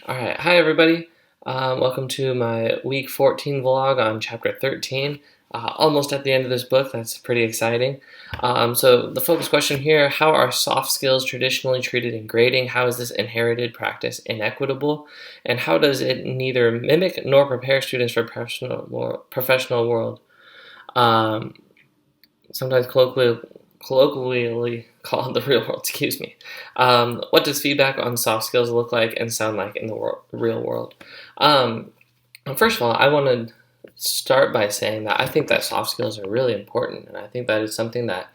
All right, hi everybody. Welcome to my week 14 vlog on chapter 13. Almost at the end of this book, that's pretty exciting. So the focus question here, how are soft skills traditionally treated in grading? How is this inherited practice inequitable? And how does it neither mimic nor prepare students for professional world? Um, Sometimes colloquially called the real world, excuse me. What does feedback on soft skills look like and sound like in the real world? Um, First of all, I want to start by saying that I think that soft skills are really important, and I think that is something that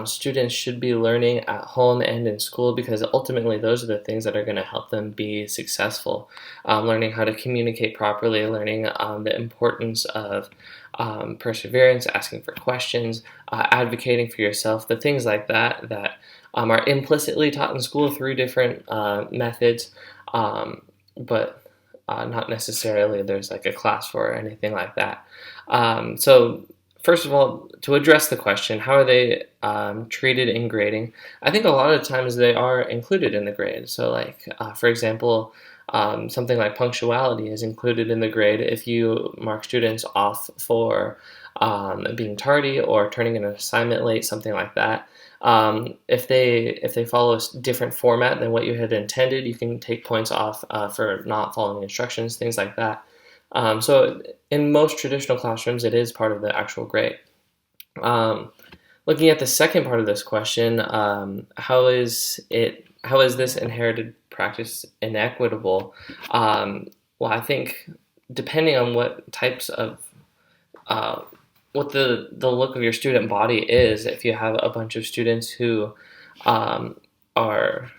students should be learning at home and in school because ultimately those are the things that are going to help them be successful. Learning how to communicate properly, learning the importance of perseverance, asking for questions, advocating for yourself, the things like that that are implicitly taught in school through different methods, but not necessarily there's like a class for or anything like that. So first of all, to address the question, how are they treated in grading? I think a lot of times they are included in the grade. So like, for example, something like punctuality is included in the grade if you mark students off for being tardy or turning in an assignment late, something like that. If they follow a different format than what you had intended, you can take points off for not following instructions, things like that. So in most traditional classrooms, it is part of the actual grade. Looking at the second part of this question, how is this inherited practice inequitable? Well, I think depending on what types of what the look of your student body is, if you have a bunch of students who are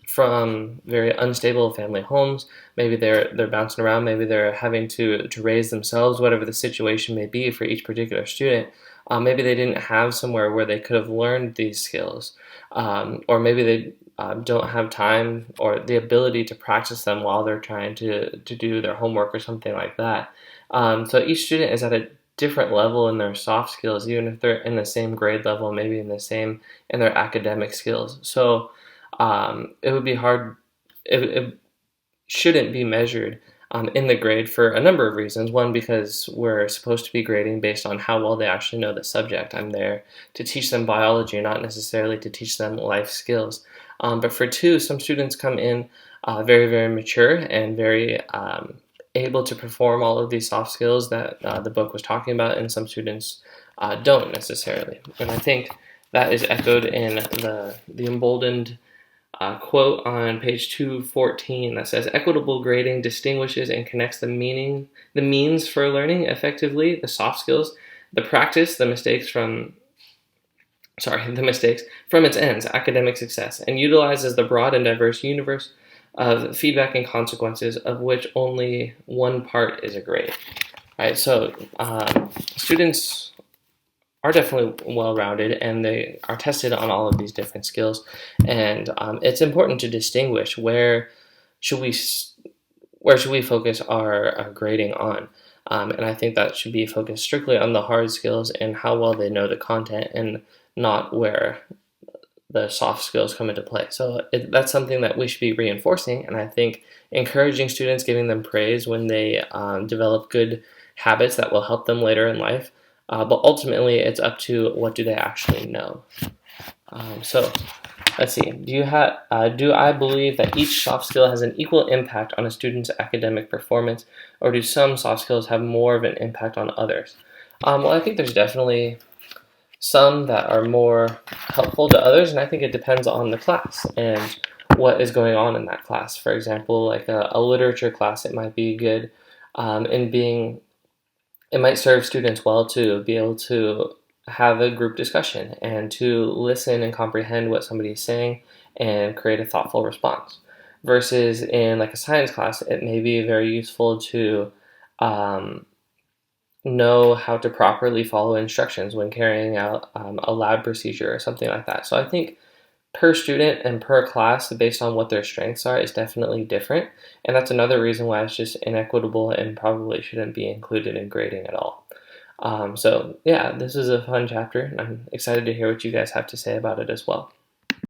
from very unstable family homes, maybe they're bouncing around, maybe they're having to raise themselves, whatever the situation may be for each particular student. Maybe they didn't have somewhere where they could have learned these skills, or maybe they don't have time or the ability to practice them while they're trying to do their homework or something like that. So each student is at a different level in their soft skills, even if they're in the same grade level, maybe in their academic skills. So it would be hard, it shouldn't be measured in the grade for a number of reasons. One, because we're supposed to be grading based on how well they actually know the subject. I'm there to teach them biology, not necessarily to teach them life skills. But for two, some students come in very, very mature and very able to perform all of these soft skills that the book was talking about, and some students don't necessarily. And I think that is echoed in the emboldened quote on page 214 that says, "Equitable grading distinguishes and connects the means for learning effectively, the soft skills, the practice, the mistakes from its ends, academic success, and utilizes the broad and diverse universe of feedback and consequences, of which only one part is a grade." Right, so students are definitely well-rounded and they are tested on all of these different skills, and it's important to distinguish should we where should we focus our grading on, and I think that should be focused strictly on the hard skills and how well they know the content, and not where the soft skills come into play. So that's something that we should be reinforcing, and I think encouraging students, giving them praise when they develop good habits that will help them later in life. But ultimately, it's up to what do they actually know. So let's see. Do I believe that each soft skill has an equal impact on a student's academic performance, or do some soft skills have more of an impact on others? Well, I think there's definitely some that are more helpful to others, and I think it depends on the class and what is going on in that class. For example, like a literature class, it might be good it might serve students well to be able to have a group discussion and to listen and comprehend what somebody is saying and create a thoughtful response. Versus in like a science class, it may be very useful to know how to properly follow instructions when carrying out a lab procedure or something like that. So I think per student and per class, based on what their strengths are, is definitely different. And that's another reason why it's just inequitable and probably shouldn't be included in grading at all. So yeah, this is a fun chapter, and I'm excited to hear what you guys have to say about it as well.